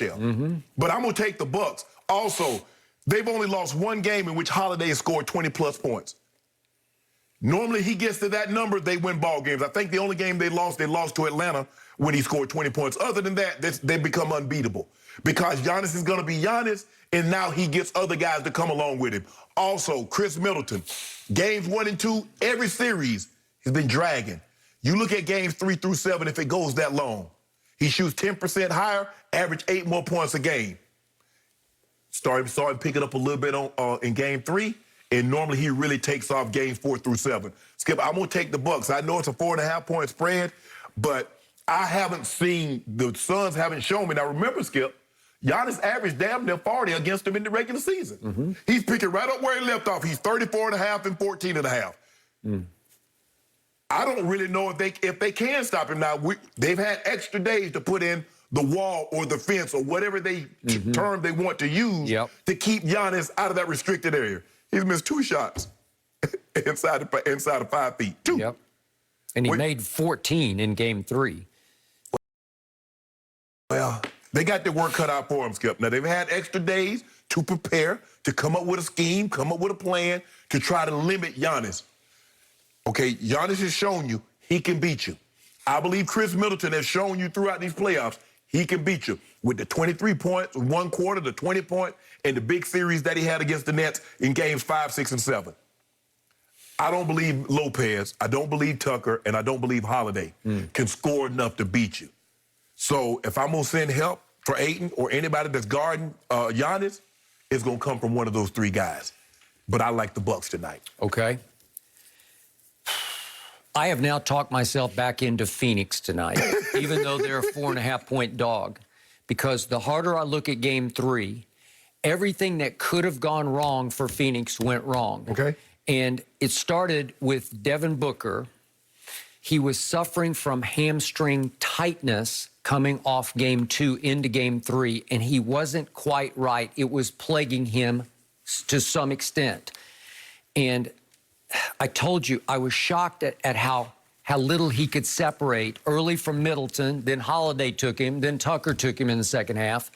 nutshell. But I'm going to take the Bucks. Also, they've only lost one game in which Holiday has scored 20-plus points. Normally, he gets to that number, they win ball games. I think the only game they lost to Atlanta when he scored 20 points. Other than that, they become unbeatable because Giannis is going to be Giannis, and now he gets other guys to come along with him. Also, Chris Middleton, games 1 and 2, every series has been dragging. You look at games 3 through 7, if it goes that long, he shoots 10% higher, average 8 more points a game. Started picking up a little bit in game 3. And normally he really takes off games 4 through 7. Skip, I'm going to take the Bucks. I know it's a 4.5-point spread, but I haven't seen, the Suns haven't shown me. Now, remember, Skip, Giannis averaged damn near 40 against him in the regular season. He's picking right up where he left off. He's 34.5 and 14.5. I don't really know if they can stop him. Now, they've had extra days to put in the wall or the fence or whatever term they want to use to keep Giannis out of that restricted area. He's missed 2 shots inside of 5 feet. 2. Yep. And he made 14 in game 3. Well, they got their work cut out for him, Skip. Now, they've had extra days to prepare, to come up with a scheme, come up with a plan to try to limit Giannis. Okay, Giannis has shown you he can beat you. I believe Chris Middleton has shown you throughout these playoffs he can beat you with the 23 points, 1 quarter, the 20 point, and the big series that he had against the Nets in games 5, 6, and 7. I don't believe Lopez, I don't believe Tucker, and I don't believe Holiday can score enough to beat you. So if I'm going to send help for Ayton or anybody that's guarding Giannis, it's going to come from one of those 3 guys. But I like the Bucks tonight. Okay. I have now talked myself back into Phoenix tonight, even though they're a 4.5-point dog, because the harder I look at game 3, everything that could have gone wrong for Phoenix went wrong. Okay. And it started with Devin Booker. He was suffering from hamstring tightness coming off game 2 into game 3, and he wasn't quite right. It was plaguing him to some extent. And I told you, I was shocked at how little he could separate early from Middleton, then Holiday took him, then Tucker took him in the second half,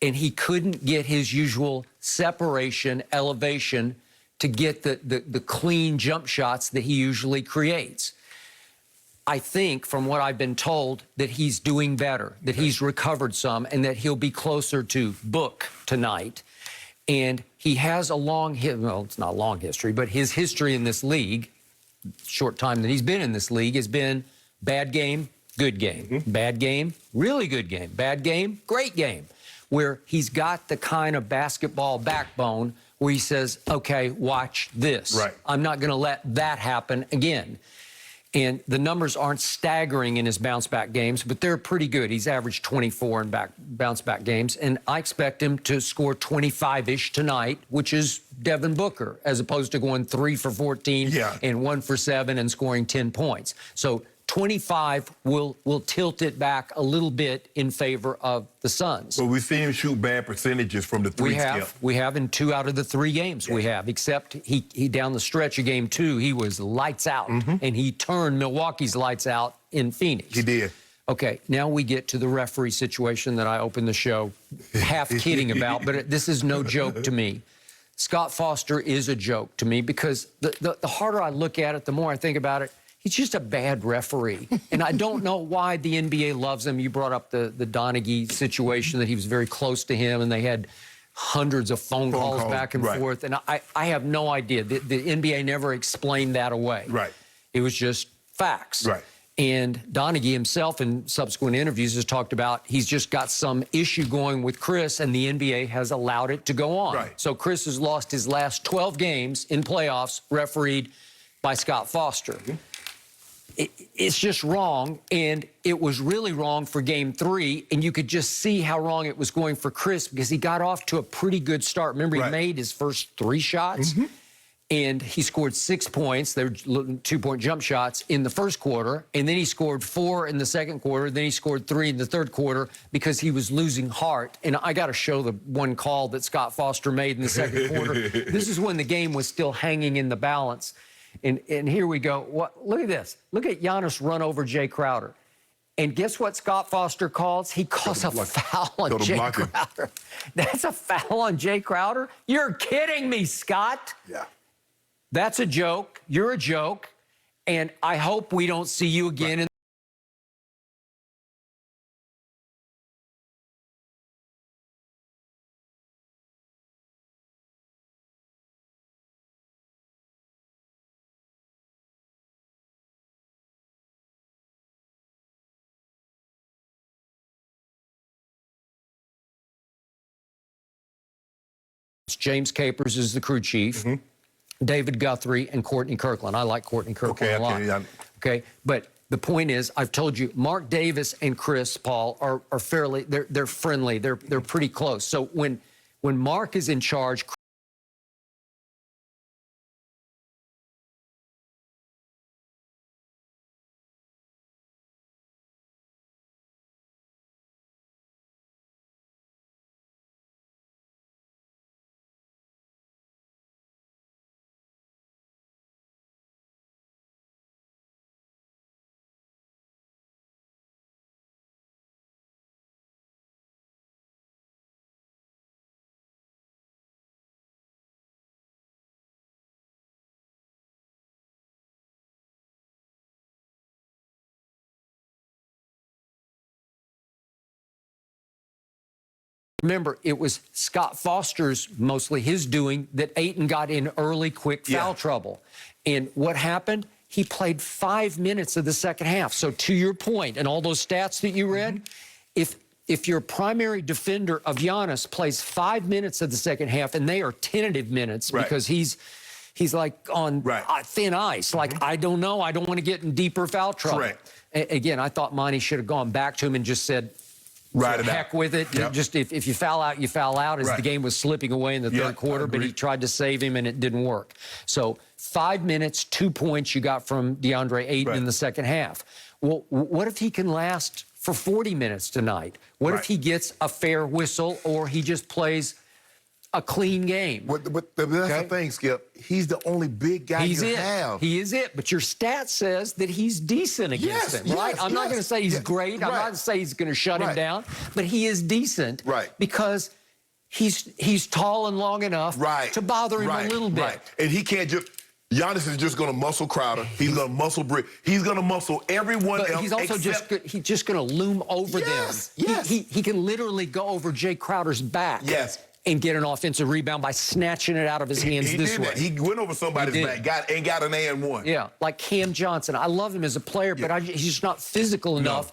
and he couldn't get his usual separation, elevation to get the clean jump shots that he usually creates. I think, from what I've been told, that he's doing better, that he's recovered some, and that he'll be closer to Book tonight. And he has a long, well, it's not a long history, but his history in this league, short time that he's been in this league, has been bad game, good game. Bad game, really good game. Bad game, great game. Where he's got the kind of basketball backbone where he says, okay, watch this. Right. I'm not going to let that happen again. And the numbers aren't staggering in his bounce-back games, but they're pretty good. He's averaged 24 in bounce-back games, and I expect him to score 25-ish tonight, which is Devin Booker, as opposed to going 3 for 14 and 1 for 7 and scoring 10 points. So 25 will tilt it back a little bit in favor of the Suns. Well, we've seen him shoot bad percentages from the 3 skip. We have in 2 out of the 3 games we have, except he down the stretch of game 2, he was lights out, and he turned Milwaukee's lights out in Phoenix. He did. Okay, now we get to the referee situation that I opened the show half kidding about, but this is no joke to me. Scott Foster is a joke to me because the harder I look at it, the more I think about it. He's just a bad referee. And I don't know why the NBA loves him. You brought up the Donaghy situation, that he was very close to him, and they had hundreds of phone calls back and forth. And I have no idea. The NBA never explained that away. Right. It was just facts. Right. And Donaghy himself in subsequent interviews has talked about he's just got some issue going with Chris, and the NBA has allowed it to go on. Right. So Chris has lost his last 12 games in playoffs refereed by Scott Foster. It's just wrong, and it was really wrong for game 3, and you could just see how wrong it was going for Chris because he got off to a pretty good start. Remember, he made his first 3 shots, and he scored 6 points. They were 2-point jump shots in the first quarter, and then he scored 4 in the second quarter. Then he scored 3 in the third quarter because he was losing heart. And I got to show the one call that Scott Foster made in the second quarter. This is when the game was still hanging in the balance. And here we go. Look at this. Look at Giannis run over Jay Crowder. And guess what Scott Foster calls? He calls a foul on Jay Crowder. That's a foul on Jay Crowder? You're kidding me, Scott. Yeah. That's a joke. You're a joke. And I hope we don't see you again. Right. James Capers is the crew chief. David Guthrie and Courtney Kirkland. I like Courtney Kirkland a lot. Okay, but the point is, I've told you, Mark Davis and Chris Paul are fairly, they're friendly. They're pretty close. So when Mark is in charge, remember, it was Scott Foster's, mostly his doing, that Ayton got in early, quick foul trouble. And what happened? He played 5 minutes of the second half. So to your point, and all those stats that you read, if your primary defender of Giannis plays 5 minutes of the second half, and they are tentative minutes because he's like on thin ice, like, I don't know, I don't want to get in deeper foul trouble. Again, I thought Monty should have gone back to him and just said, heck with it. Just if you foul out, you foul out, as the game was slipping away in the third quarter, but he tried to save him and it didn't work. So 5 minutes, 2 points you got from DeAndre Ayton in the second half. Well, what if he can last for 40 minutes tonight? What if he gets a fair whistle, or he just plays a clean game? But that's the thing, Skip. He's the only big guy you have. He is it. But your stat says that he's decent against him, right? I'm not going to say he's great. I'm not going to say he's going to shut him down. But he is decent because he's tall and long enough to bother him a little bit. And he can't just... Giannis is just going to muscle Crowder. He's going to muscle Brick. He's going to muscle everyone else. He's also just going to loom over them. He can literally go over Jay Crowder's back. And get an offensive rebound by snatching it out of his hands this way. He went over somebody's back, and got an and one. Yeah, like Cam Johnson. I love him as a player, but he's just not physical enough.